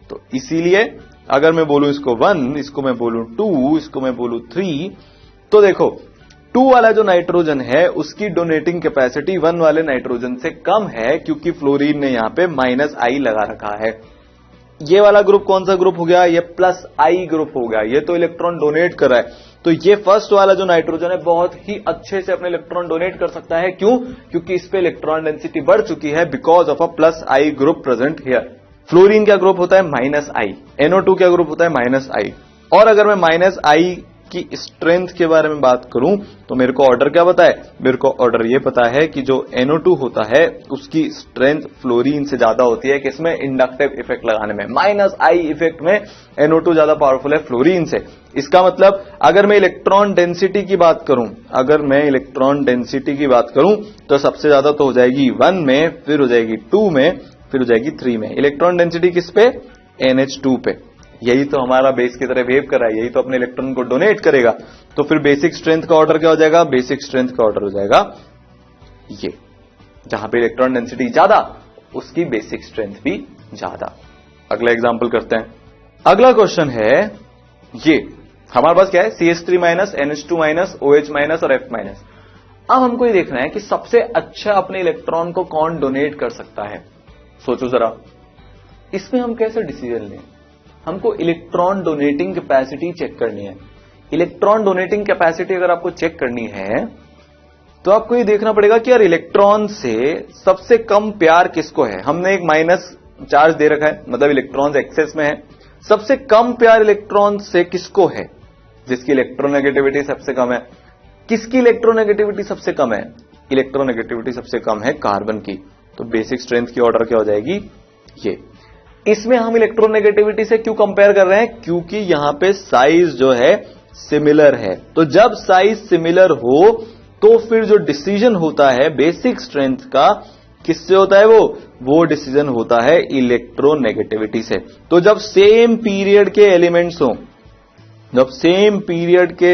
तो इसीलिए अगर मैं बोलूं इसको 1, इसको मैं बोलूं 2, इसको मैं बोलूं 3, तो देखो 2 वाला जो नाइट्रोजन है उसकी डोनेटिंग कैपेसिटी 1 वाले नाइट्रोजन से कम है क्योंकि फ्लोरीन ने यहां पे -I लगा रखा है। ये वाला ग्रुप कौन सा ग्रुप हो गया? ये प्लस आई ग्रुप हो गया। ये तो इलेक्ट्रॉन डोनेट कर रहा है। तो ये फर्स्ट वाला जो नाइट्रोजन है बहुत ही अच्छे से अपने इलेक्ट्रॉन डोनेट कर सकता है। क्यों? क्योंकि इस पे इलेक्ट्रॉन डेंसिटी बढ़ चुकी है because of a plus I group present here. Fluorine क्या ग्रुप होता है? -I। NO2 क्या ग्रुप होता है? -I। और अगर मैं -I की स्ट्रेंथ के बारे में बात करूं तो मेरे को ऑर्डर क्या पता है? मेरे को ऑर्डर ये पता है कि जो NO2 होता है उसकी स्ट्रेंथ फ्लोरीन से ज्यादा होती है। किसमें? इंडक्टिव इफेक्ट लगाने में। -I इफेक्ट में NO2 ज्यादा पावरफुल है फ्लोरीन से। इसका मतलब अगर मैं इलेक्ट्रॉन डेंसिटी की बात करूं, तो सबसे ज्यादा तो हो जाएगी 1 में, फिर हो जाएगी 2 में, फिर हो जाएगी 3 में। इलेक्ट्रॉन डेंसिटी किस पे? NH2 पे। यही तो हमारा बेस की तरह बिहेव कर रहा है, यही तो अपने इलेक्ट्रॉन को डोनेट करेगा। तो फिर बेसिक स्ट्रेंथ का ऑर्डर क्या हो जाएगा? बेसिक स्ट्रेंथ का ऑर्डर हो जाएगा ये, जहां पे इलेक्ट्रॉन डेंसिटी ज्यादा उसकी बेसिक स्ट्रेंथ भी ज्यादा। अगला एग्जांपल करते हैं। अगला क्वेश्चन है ये, हमारे पास क्या है? CH3 NH2 OH और F-। अब हमको ये देखना है कि सबसे अच्छा अपने इलेक्ट्रॉन को कौन डोनेट कर सकता है। सोचो जरा, इसमें हम कैसे डिसीजन लें? हमको इलेक्ट्रॉन डोनेटिंग कैपेसिटी चेक करनी है। इलेक्ट्रॉन डोनेटिंग कैपेसिटी अगर आपको चेक करनी है तो आपको ये देखना पड़ेगा कि यार इलेक्ट्रॉन से सबसे कम प्यार किसको है। हमने एक माइनस चार्ज दे रखा है, मतलब इलेक्ट्रॉन्स एक्सेस में है। सबसे कम प्यार इलेक्ट्रॉन से किसको है? जिसकी इलेक्ट्रोनेगेटिविटी सबसे कम है। किसकी इलेक्ट्रोनेगेटिविटी सबसे कम है? इलेक्ट्रोनेगेटिविटी सबसे कम है कार्बन की। तो बेसिक स्ट्रेंथ की ऑर्डर क्या हो जाएगी? ये। इसमें हम इलेक्ट्रोनेगेटिविटी से क्यों कंपेयर कर रहे हैं? क्योंकि यहां पे साइज जो है सिमिलर है। तो जब साइज सिमिलर हो तो फिर जो डिसीजन होता है बेसिक स्ट्रेंथ का किससे होता है? वो डिसीजन होता है इलेक्ट्रोनेगेटिविटी से। तो जब सेम पीरियड के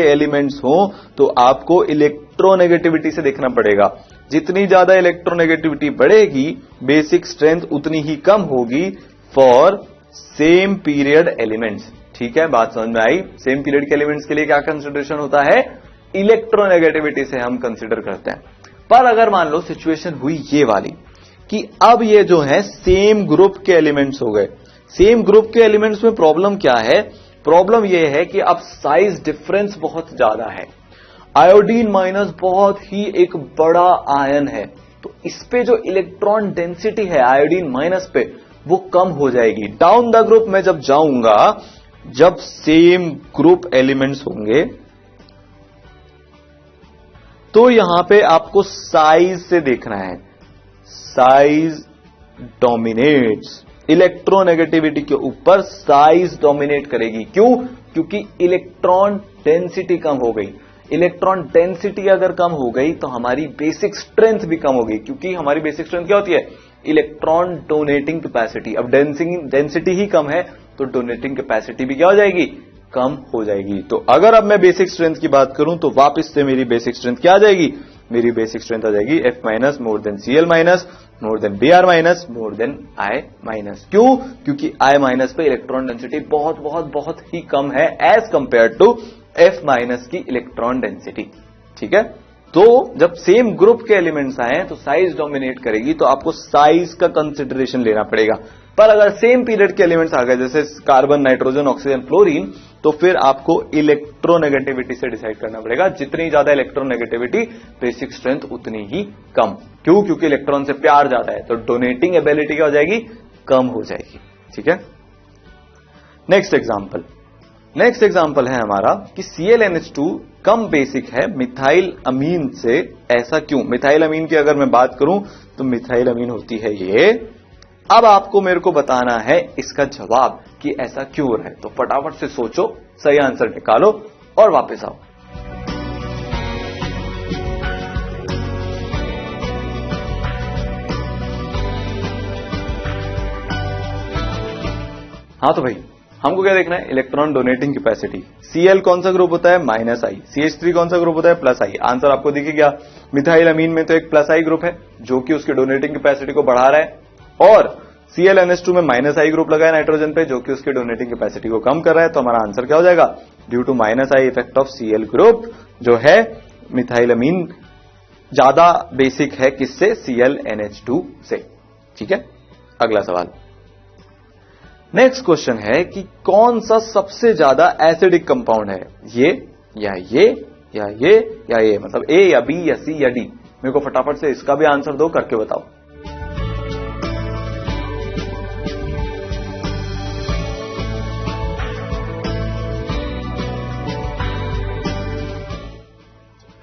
एलिमेंट्स हो तो आपको इलेक्ट्रोनेगेटिविटी से देखना पड़ेगा। जितनी ज्यादा इलेक्ट्रोनेगेटिविटी बढ़ेगी बेसिक स्ट्रेंथ उतनी ही कम होगी फॉर सेम पीरियड एलिमेंट्स। ठीक है, बात समझ में आई? सेम पीरियड के एलिमेंट्स के लिए क्या कंसिडरेशन होता है? इलेक्ट्रोनेगेटिविटी से हम कंसिडर करते हैं। पर अगर मान लो सिचुएशन हुई ये वाली कि अब ये जो है सेम ग्रुप के एलिमेंट्स हो गए। सेम ग्रुप के एलिमेंट्स में प्रॉब्लम क्या है? प्रॉब्लम यह है कि अब साइज डिफरेंस बहुत ज्यादा है। आयोडीन माइनस बहुत ही एक बड़ा आयन है, तो इस पे जो इलेक्ट्रॉन डेंसिटी है आयोडीन माइनस पे वो कम हो जाएगी। डाउन द ग्रुप में जब जाऊंगा जब सेम ग्रुप एलिमेंट्स होंगे तो यहां पे आपको साइज से देखना है। साइज डोमिनेट्स, इलेक्ट्रोनेगेटिविटी के ऊपर साइज डोमिनेट करेगी। क्यों? क्योंकि इलेक्ट्रॉन डेंसिटी कम हो गई। इलेक्ट्रॉन डेंसिटी अगर कम हो गई तो हमारी बेसिक स्ट्रेंथ भी कम हो गई, क्योंकि हमारी बेसिक स्ट्रेंथ क्या होती है? Electron donating capacity. अब डेंसिटी ही कम है तो डोनेटिंग कैपेसिटी भी क्या हो जाएगी? कम हो जाएगी। तो अगर अब मैं बेसिक स्ट्रेंथ की बात करूं तो वापस से मेरी बेसिक स्ट्रेंथ क्या आ जाएगी? मेरी बेसिक स्ट्रेंथ आ जाएगी F minus more than Cl minus more than Br minus more than I minus. क्यों? क्योंकि I माइनस पे इलेक्ट्रॉन डेंसिटी बहुत बहुत बहुत ही कम है as compare to F minus की इलेक्ट्रॉन डेंसिटी। ठीक है, तो जब सेम ग्रुप के एलिमेंट्स आए तो साइज डोमिनेट करेगी, तो आपको साइज का कंसिडरेशन लेना पड़ेगा। पर अगर सेम पीरियड के एलिमेंट्स आ गए जैसे कार्बन, नाइट्रोजन, ऑक्सीजन, फ्लोरीन, तो फिर आपको इलेक्ट्रोनेगेटिविटी से डिसाइड करना पड़ेगा। जितनी ज्यादा इलेक्ट्रोनेगेटिविटी, बेसिक स्ट्रेंथ उतनी ही कम। क्यों? क्योंकि इलेक्ट्रॉन से प्यार ज्यादा है तो डोनेटिंग एबिलिटी क्या हो जाएगी? कम हो जाएगी। ठीक है, नेक्स्ट एग्जांपल है हमारा कि ClNH2 कम बेसिक है मिथाइल अमीन से। ऐसा क्यों? मिथाइल अमीन की अगर मैं बात करूं तो मिथाइल अमीन होती है ये। अब आपको मेरे को बताना है इसका जवाब कि ऐसा क्यों हो रहा है। तो फटाफट से सोचो, सही आंसर निकालो और वापस आओ। हाँ तो भाई हमको क्या देखना है? Electron donating capacity. Cl कौन सा ग्रुप होता है? -I। CH3 कौन सा ग्रुप होता है? +I। आंसर आपको दिख गया। मिथाइल अमीन में तो एक +I ग्रुप है जो कि उसकी डोनेटिंग कैपेसिटी को बढ़ा रहा है, और ClNH2 में -I ग्रुप लगा है नाइट्रोजन पे जो कि उसकी डोनेटिंग कैपेसिटी को कम कर रहा है। तो हमारा आंसर क्या हो जाएगा? Due to -I effect of Cl group जो है मिथाइल अमीन ज्यादा बेसिक है किससे? ClNH2 से। ठीक है, अगला सवाल। नेक्स्ट क्वेश्चन है कि कौन सा सबसे ज्यादा एसिडिक कंपाउंड है? ये या ये या ये या ये, मतलब A या B या C या D। मेरे को फटाफट से इसका भी आंसर दो, करके बताओ।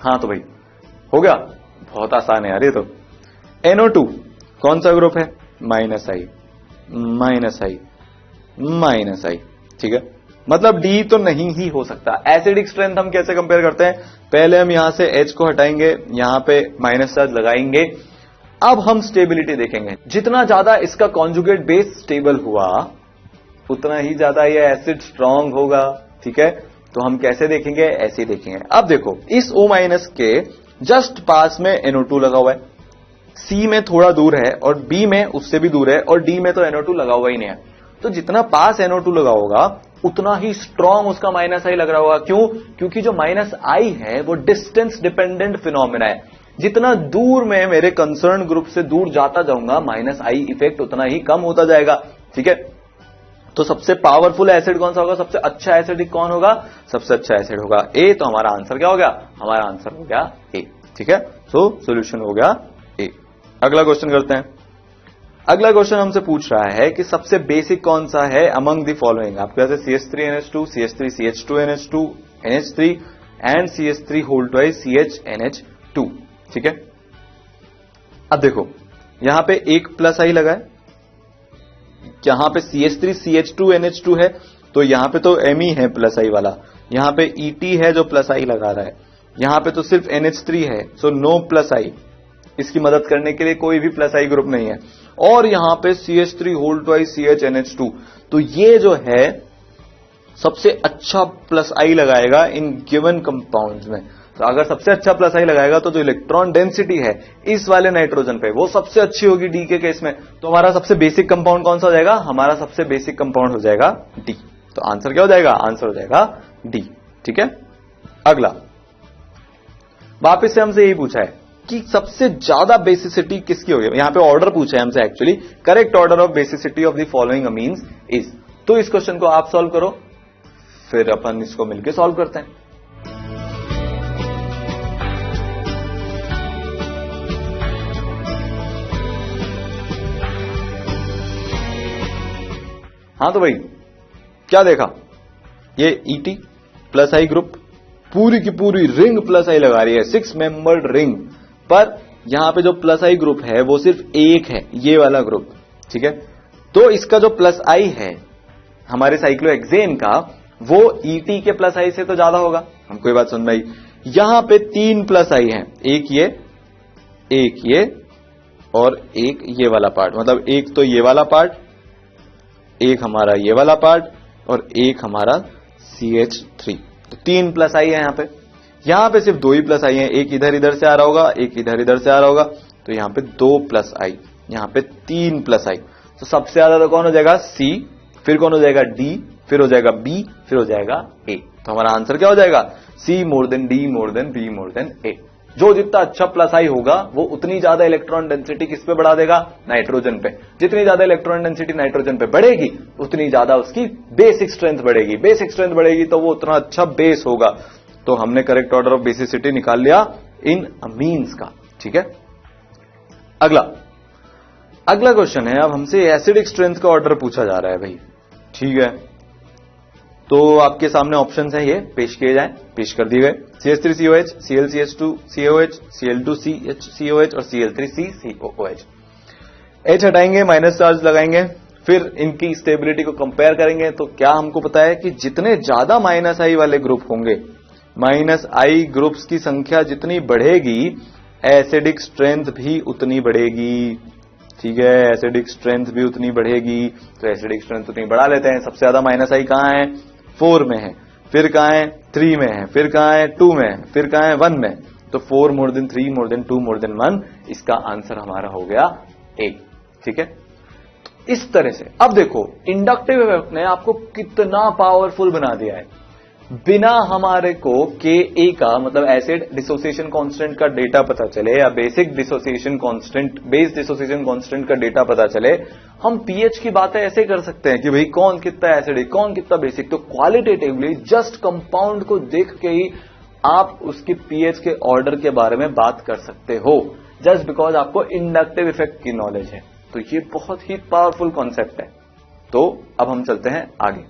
हाँ तो भाई हो गया, बहुत आसान है यार ये तो। NO2 कौन सा ग्रुप है? -I। ठीक है, मतलब D तो नहीं ही हो सकता। एसिडिक स्ट्रेंथ हम कैसे कंपेयर करते हैं? पहले हम यहां से H को हटाएंगे, यहां पे माइनस चार्ज लगाएंगे। अब हम स्टेबिलिटी देखेंगे। जितना ज्यादा इसका कॉन्जुगेट बेस स्टेबल हुआ उतना ही ज्यादा ये एसिड स्ट्रांग होगा। ठीक है, तो हम कैसे देखेंगे? ऐसे ही देखेंगे। अब देखो, इस O- के जस्ट पास में NO2 लगा हुआ है, C में थोड़ा दूर है और B में उससे भी दूर है, और D में तो NO2 लगा हुआ ही नहीं है। तो जितना पास NO2 लगा होगा उतना ही स्ट्रांग उसका -I लग रहा होगा। क्यों? क्योंकि जो -I है वो डिस्टेंस डिपेंडेंट फिनोमेना है। जितना दूर में मेरे कंसर्न ग्रुप से दूर जाता जाऊंगा -I इफेक्ट उतना ही कम होता जाएगा। ठीक है, तो सबसे पावरफुल एसिड कौन सा होगा? सबसे अच्छा एसिड कौन होगा? सबसे अच्छा एसिड होगा A। तो हमारा आंसर क्या हो गया? हमारा आंसर हो गया A। ठीक है, तो सॉल्यूशन हो गया A। अगला क्वेश्चन करते हैं। अगला क्वेश्चन हमसे पूछ रहा है कि सबसे बेसिक कौन सा है अमंग द फॉलोइंग। आपके पास है CH3NH2, CH3CH2NH2, NH3 and CH3 whole twice CHNH2। ठीक है, अब देखो यहां पे एक +I लगा है, यहां पे CH3CH2NH2 है तो यहां पे तो M ही है +I वाला, यहां पे ET है जो +I लगा रहा है, यहां पे तो सिर्फ NH3 है, सो नो +I। इसकी मदद करने के लिए कोई भी +I ग्रुप नहीं है। और यहां पे CH3 होल ट्वाइस CHNH2, तो ये जो है सबसे अच्छा +I लगाएगा इन गिवन कंपाउंड्स में। तो अगर सबसे अच्छा +I लगाएगा तो जो इलेक्ट्रॉन डेंसिटी है इस वाले नाइट्रोजन पे वो सबसे अच्छी होगी D के केस में। तो हमारा सबसे बेसिक कंपाउंड कौन सा हो जाएगा? हमारा सबसे बेसिक कंपाउंड हो जाएगा D। तो आंसर क्या हो जाएगा? आंसर हो जाएगा D। ठीक है, अगला वापस से हमसे यही पूछा है कि सबसे ज्यादा बेसिसिटी किसकी होगी। यहां पे ऑर्डर पूछा है हमसे, actually correct order of basicity of the following amines is. तो इस क्वेश्चन को आप सॉल्व करो, फिर अपन इसको मिलकर सॉल्व करते हैं। हाँ तो भाई क्या देखा? ये ET प्लस आई ग्रुप पूरी की पूरी रिंग प्लस आई लगा रही है, 6 मेंबर्ड रिंग, पर यहां पे जो प्लस आई ग्रुप है वो सिर्फ एक है, ये वाला ग्रुप, ठीक है। तो इसका जो प्लस आई है हमारे साइक्लोहेक्सेन का, वो ET के प्लस आई से तो ज्यादा होगा। हमको ये बात समझ में आई। यहां पे 3 प्लस आई है, एक ये और एक ये वाला पार्ट, मतलब एक तो ये वाला पार्ट, एक हमारा ये वाला पार्ट और एक हमारा CH3। तो 3 प्लस आई है यहां पे सिर्फ 2 ही प्लस आई है, एक इधर से आ रहा होगा, एक इधर से आ रहा होगा, तो यहां पे 2 प्लस आई, यहां पे 3 प्लस आई। तो सबसे ज्यादा तो कौन हो जाएगा? C, फिर कौन हो जाएगा? D, फिर हो जाएगा B, फिर हो जाएगा A। तो हमारा आंसर क्या हो जाएगा? C more than D more than B more than A। जो जितना अच्छा प्लस आई होगा वो उतनी ज्यादा इलेक्ट्रॉन डेंसिटी किस पे बढ़ा देगा? नाइट्रोजन पे। जितनी ज्यादा इलेक्ट्रॉन डेंसिटी नाइट्रोजन पे बढ़ेगी उतनी ज्यादा उसकी बेसिक स्ट्रेंथ बढ़ेगी, बेसिक स्ट्रेंथ बढ़ेगी तो वो उतना अच्छा बेस होगा। तो हमने करेक्ट ऑर्डर ऑफ बेसिसिटी निकाल लिया इन अमीन्स का, ठीक है। अगला क्वेश्चन है, अब हमसे एसिडिक स्ट्रेंथ का ऑर्डर पूछा जा रहा है भाई, ठीक है। तो आपके सामने ऑप्शंस हैं, ये पेश किए जाएं, पेश कर दिए गए। CH3COH, ClCH2COH, Cl2CHCOH और Cl3CCOOH। H हटाएंगे, माइनस चार्ज लगाएंगे, फिर इनकी स्टेबिलिटी को कंपेयर करेंगे। तो क्या हमको पता है कि जितने ज्यादा माइनस आई वाले ग्रुप होंगे, माइनस आई ग्रुप्स की संख्या जितनी बढ़ेगी एसिडिक स्ट्रेंथ भी उतनी बढ़ेगी, ठीक है। एसिडिक स्ट्रेंथ भी उतनी बढ़ेगी, तो एसिडिक स्ट्रेंथ उतनी बढ़ा लेते हैं। सबसे ज्यादा माइनस आई कहां है? 4 में है, फिर कहां है? 3 में है, फिर कहां है? 2 में है, फिर कहां है? 1 में। तो 4 more than 3 more than 2 more than 1, इसका आंसर हमारा हो गया A, ठीक है। इस तरह से अब देखो इंडक्टिव इफेक्ट ने आपको कितना पावरफुल बना दिया है। बिना हमारे को Ka का मतलब एसिड डिसोसिएशन कांस्टेंट का डेटा पता चले या basic dissociation constant, base dissociation constant का डेटा पता चले, हम पीएच की बातें ऐसे कर सकते हैं कि भाई कौन कितना एसिडिक, कौन कितना बेसिक। तो क्वालिटेटिवली जस्ट कंपाउंड को देख के ही आप उसके पीएच के ऑर्डर के बारे में बात कर सकते हो, जस्ट बिकॉज आपको इंडक्टिव इफेक्ट की नॉलेज है। तो ये बहुत ही पावरफुल कॉन्सेप्ट है। तो अब हम चलते हैं आगे।